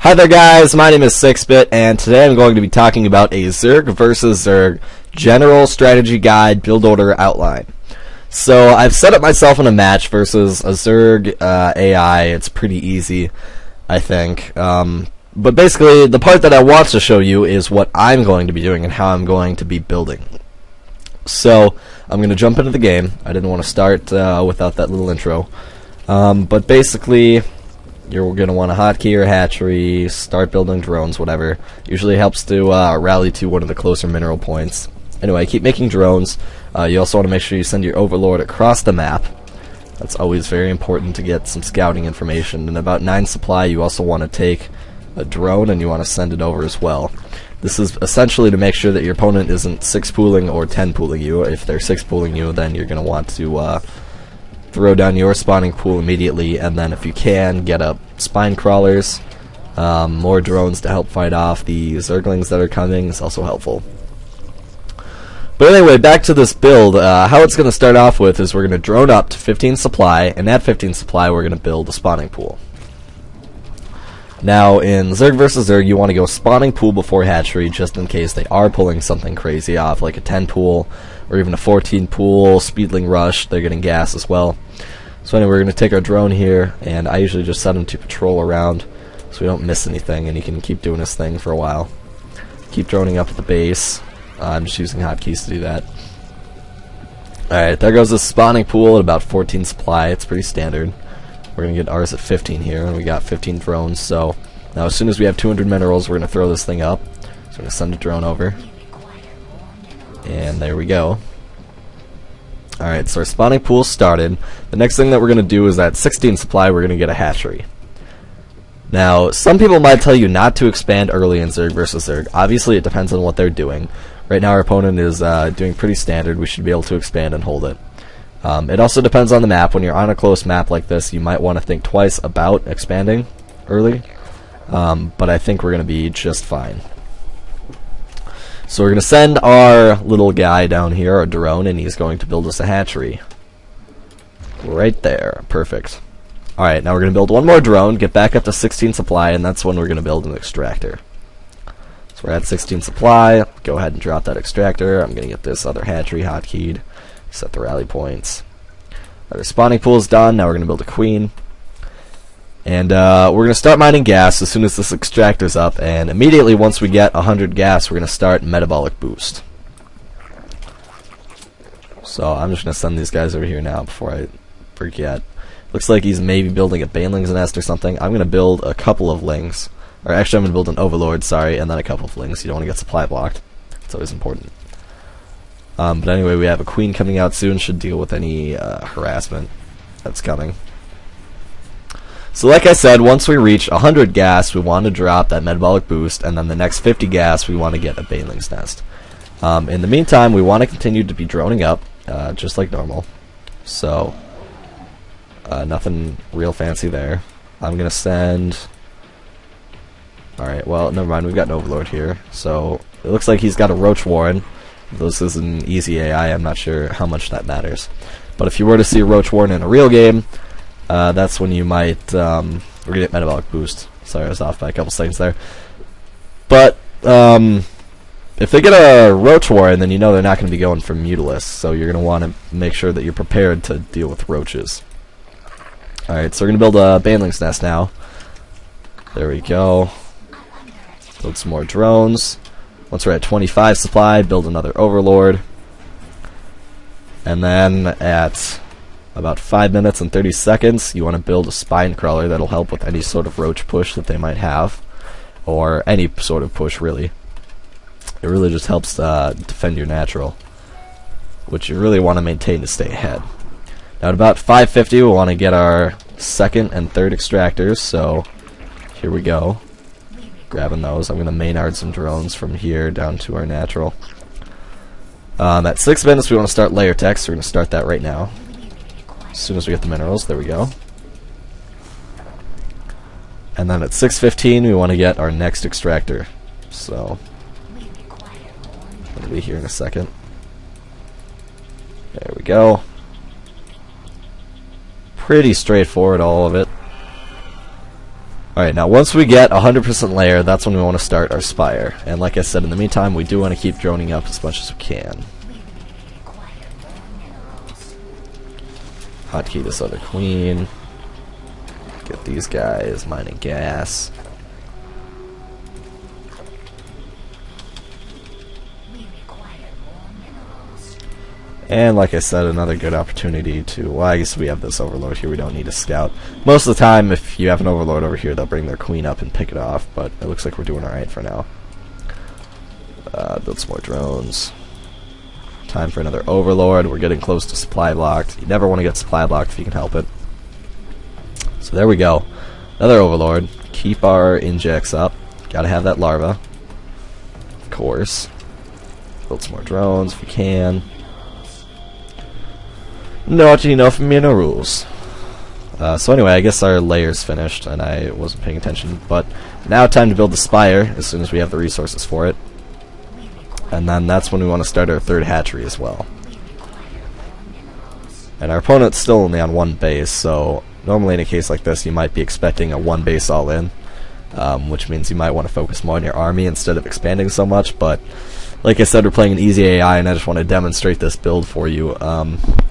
Hi there guys, my name is 6-Bit, and today I'm going to be talking about a Zerg versus Zerg General Strategy Guide Build Order Outline. So I've set up myself in a match versus a Zerg AI. It's pretty easy, I think. But basically, the part that I want to show you is what I'm going to be doing and how I'm going to be building. So I'm going to jump into the game. I didn't want to start without that little intro. But basically, you're going to want a hotkey or hatchery, start building drones, whatever. Usually helps to rally to one of the closer mineral points. Anyway, keep making drones. You also want to make sure you send your Overlord across the map. That's always very important to get some scouting information. And about 9 supply, you also want to take a drone and you want to send it over as well. This is essentially to make sure that your opponent isn't 6 pooling or 10 pooling you. If they're 6 pooling you, then you're going to want to throw down your spawning pool immediately, and then if you can, get up spine crawlers. More drones to help fight off the Zerglings that are coming is also helpful. But anyway, back to this build. How it's going to start off with is we're going to drone up to 15 supply, and at 15 supply we're going to build a spawning pool. Now, in Zerg vs. Zerg, you want to go spawning pool before hatchery, just in case they are pulling something crazy off, like a 10 pool, or even a 14 pool, speedling rush. They're getting gas as well. So anyway, we're going to take our drone here, and I usually just set him to patrol around, so we don't miss anything, and he can keep doing his thing for a while. Keep droning up at the base. I'm just using hotkeys to do that. Alright, there goes the spawning pool at about 14 supply. It's pretty standard. We're going to get ours at 15 here, and we got 15 drones. So now as soon as we have 200 minerals, we're going to throw this thing up. So we're going to send a drone over. And there we go. Alright, so our spawning pool started. The next thing that we're going to do is at 16 supply, we're going to get a hatchery. Now, some people might tell you not to expand early in Zerg versus Zerg. Obviously, it depends on what they're doing. Right now, our opponent is doing pretty standard. We should be able to expand and hold it. It also depends on the map. When you're on a close map like this, you might want to think twice about expanding early. But I think we're going to be just fine. So we're going to send our little guy down here, our drone, and he's going to build us a hatchery. Right there. Perfect. Alright, now we're going to build one more drone, get back up to 16 supply, and that's when we're going to build an extractor. So we're at 16 supply. Go ahead and drop that extractor. I'm going to get this other hatchery hotkeyed. Set the rally points. Our spawning pool is done. Now we're going to build a queen. And we're going to start mining gas as soon as this extractor's up. And immediately once we get 100 gas, we're going to start Metabolic Boost. So I'm just going to send these guys over here now before I forget. Looks like he's maybe building a Baneling Nest or something. I'm going to build a couple of lings. Or actually I'm going to build an Overlord, sorry, and then a couple of lings. You don't want to get supply blocked. It's always important. But anyway, we have a queen coming out soon. Should deal with any harassment that's coming. So like I said, once we reach 100 gas, we want to drop that Metabolic Boost, and then the next 50 gas, we want to get a Baneling Nest. In the meantime, we want to continue to be droning up, just like normal. So, nothing real fancy there. I'm going to send... Alright, well, never mind, we've got an Overlord here. So, it looks like he's got a Roach Warren. This is an easy AI, I'm not sure how much that matters. But if you were to see a Roach Warren in a real game, that's when you might get Metabolic Boost. Sorry, I was off by a couple seconds there. But, if they get a Roach Warren, then you know they're not going to be going for Mutalisk, so you're going to want to make sure that you're prepared to deal with roaches. Alright, so we're going to build a Baneling Nest now. There we go. Build some more drones. Once we're at 25 supply, build another Overlord. And then at about 5 minutes and 30 seconds, you want to build a spine crawler that'll help with any sort of roach push that they might have. Or any sort of push, really. It really just helps defend your natural, which you really want to maintain to stay ahead. Now at about 5:50, we want to get our second and third extractors, so here we go. Grabbing those. I'm going to Maynard some drones from here down to our natural. At 6 minutes, we want to start Lair tech, so we're going to start that right now. As soon as we get the minerals, there we go. And then at 6:15, we want to get our next extractor. So, it'll be here in a second. There we go. Pretty straightforward, all of it. Alright, now once we get 100% Lair, that's when we want to start our Spire. And like I said, in the meantime, we do want to keep droning up as much as we can. Hotkey this other queen. Get these guys mining gas. And like I said, another good opportunity to, well, I guess we have this Overlord here, we don't need a scout. Most of the time, if you have an Overlord over here, they'll bring their queen up and pick it off, but it looks like we're doing alright for now. Build some more drones. Time for another Overlord. We're getting close to supply blocked. You never want to get supply blocked if you can help it. So there we go. Another Overlord. Keep our injects up. Gotta have that larva. Of course. Build some more drones if we can. Naughty enough, me no rules. So anyway, I guess our layer's finished, and I wasn't paying attention. But now time to build the Spire, as soon as we have the resources for it. And then that's when we want to start our third hatchery as well. And our opponent's still only on one base, so normally in a case like this, you might be expecting a one base all-in, which means you might want to focus more on your army instead of expanding so much. But like I said, we're playing an easy AI, and I just want to demonstrate this build for you,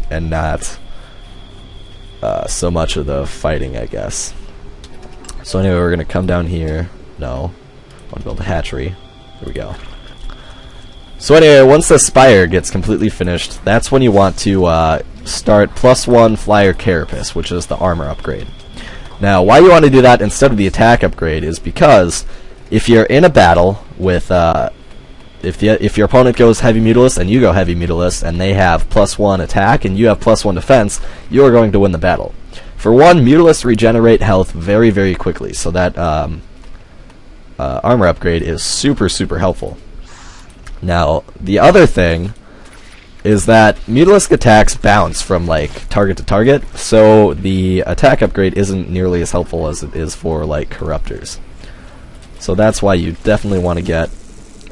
and not so much of the fighting, I guess. So anyway, we're going to come down here. No. I want to build a hatchery. Here we go. So anyway, once the Spire gets completely finished, that's when you want to start +1 Flyer Carapace, which is the armor upgrade. Now, why you want to do that instead of the attack upgrade is because if you're in a battle with if your opponent goes Heavy Mutalisk and you go Heavy Mutalisk and they have +1 attack and you have +1 defense, you are going to win the battle. For one, Mutalisks regenerate health very, very quickly, so that armor upgrade is super, super helpful. Now, the other thing is that Mutalisk attacks bounce from like target to target, so the attack upgrade isn't nearly as helpful as it is for like Corruptors. So that's why you definitely want to get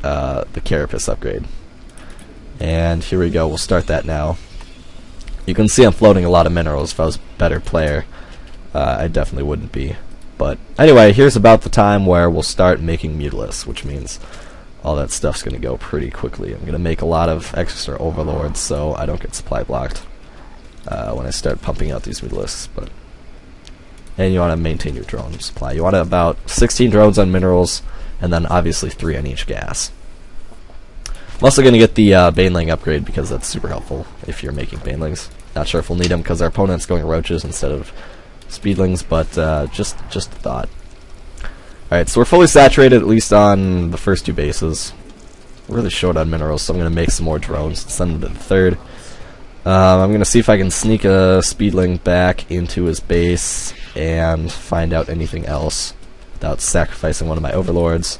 the Carapace upgrade. And here we go, we'll start that now. You can see I'm floating a lot of minerals. If I was a better player, I definitely wouldn't be. But anyway, here's about the time where we'll start making Mutalisks, which means all that stuff's going to go pretty quickly. I'm going to make a lot of extra Overlords so I don't get supply blocked when I start pumping out these Mutalisks. And you want to maintain your drone supply. You want about 16 drones on minerals, and then obviously 3 on each gas. I'm also going to get the Baneling upgrade because that's super helpful if you're making Banelings. Not sure if we'll need them because our opponent's going Roaches instead of Speedlings, but just a thought. Alright, so we're fully saturated, at least on the first 2 bases. We're really short on minerals, so I'm going to make some more drones and send them to the third. I'm going to see if I can sneak a Speedling back into his base and find out anything else without sacrificing one of my Overlords.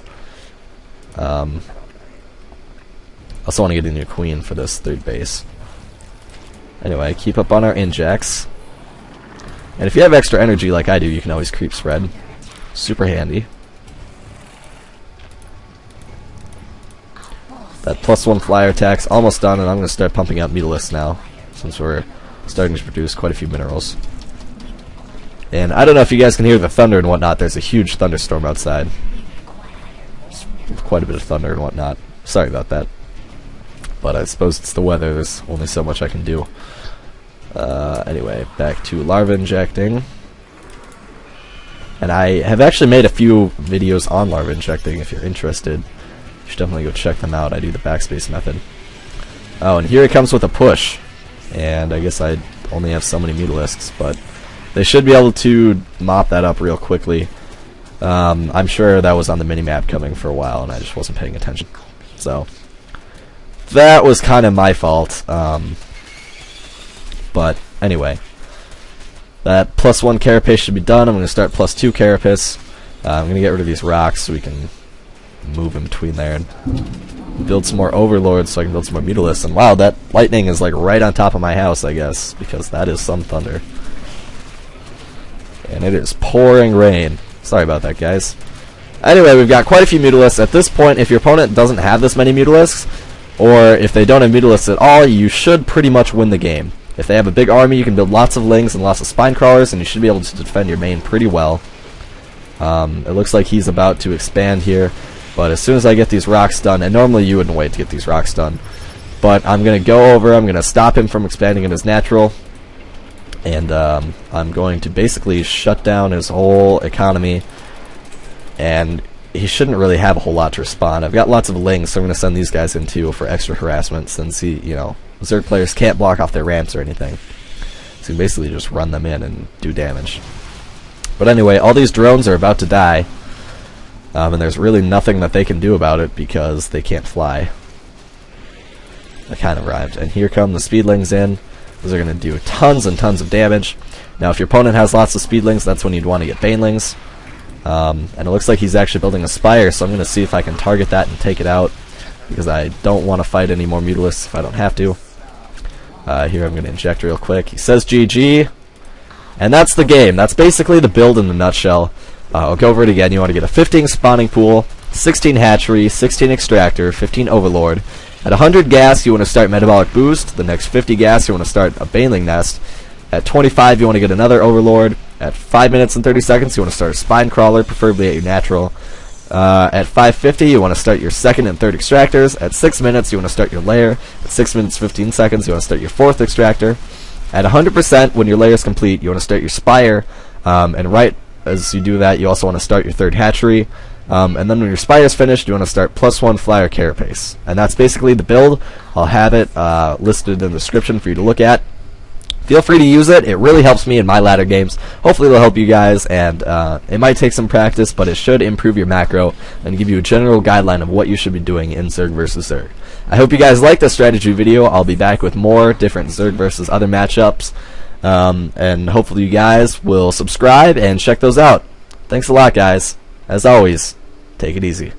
Also want to get a new queen for this third base. Anyway, keep up on our injects. And if you have extra energy like I do, you can always creep spread. Super handy. That +1 flyer attack's almost done, and I'm going to start pumping out Mutalisks now, since we're starting to produce quite a few minerals. And I don't know if you guys can hear the thunder and whatnot. There's a huge thunderstorm outside. It's quite a bit of thunder and whatnot. Sorry about that. But I suppose it's the weather. There's only so much I can do. Anyway, back to larva injecting. And I have actually made a few videos on larva injecting. If you're interested, you should definitely go check them out. I do the backspace method. Oh, and here it comes with a push. And I guess I only have so many Mutalisks, but they should be able to mop that up real quickly. I'm sure that was on the minimap coming for a while, and I just wasn't paying attention. So that was kind of my fault. But anyway, that +1 Carapace should be done. I'm going to start +2 Carapace. I'm going to get rid of these rocks so we can move in between there and build some more Overlords so I can build some more Mutalisks. And wow, that lightning is like right on top of my house, I guess, because that is some thunder. And it is pouring rain. Sorry about that, guys. Anyway, we've got quite a few Mutalisks. At this point, if your opponent doesn't have this many Mutalisks, or if they don't have Mutalisks at all, you should pretty much win the game. If they have a big army, you can build lots of Lings and lots of Spine Crawlers, and you should be able to defend your main pretty well. It looks like he's about to expand here, but as soon as I get these rocks done, and normally you wouldn't wait to get these rocks done, but I'm going to go over, I'm going to stop him from expanding in his natural, and I'm going to basically shut down his whole economy, and he shouldn't really have a whole lot to respond. I've got lots of lings, so I'm going to send these guys in too for extra harassment, since Zerg players can't block off their ramps or anything. So you basically just run them in and do damage. But anyway, all these drones are about to die, and there's really nothing that they can do about it because they can't fly. That kind of rhymed. And here come the speedlings in. Those are going to do tons and tons of damage. Now, if your opponent has lots of speedlings, that's when you'd want to get banelings. And it looks like he's actually building a Spire, so I'm going to see if I can target that and take it out, because I don't want to fight any more Mutalisks if I don't have to. Here I'm going to inject real quick. He says GG, and that's the game. That's basically the build in a nutshell. I'll go over it again. You want to get a 15 spawning pool, 16 Hatchery, 16 Extractor, 15 Overlord. At 100 gas, you want to start Metabolic Boost. The next 50 gas, you want to start a Baneling Nest. At 25, you want to get another Overlord. At 5 minutes and 30 seconds, you want to start a Spine Crawler, preferably at your natural. At 5:50, you want to start your second and third Extractors. At 6 minutes, you want to start your Lair. At 6 minutes 15 seconds, you want to start your fourth Extractor. At 100%, when your Lair is complete, you want to start your Spire. And right as you do that, you also want to start your third Hatchery. And then when your Spire is finished, you want to start +1 Flyer Carapace. And that's basically the build. I'll have it listed in the description for you to look at. Feel free to use it. It really helps me in my ladder games. Hopefully it'll help you guys, and it might take some practice, but it should improve your macro and give you a general guideline of what you should be doing in Zerg versus Zerg. I hope you guys liked this strategy video. I'll be back with more different Zerg versus other matchups, and hopefully you guys will subscribe and check those out. Thanks a lot, guys. As always, take it easy.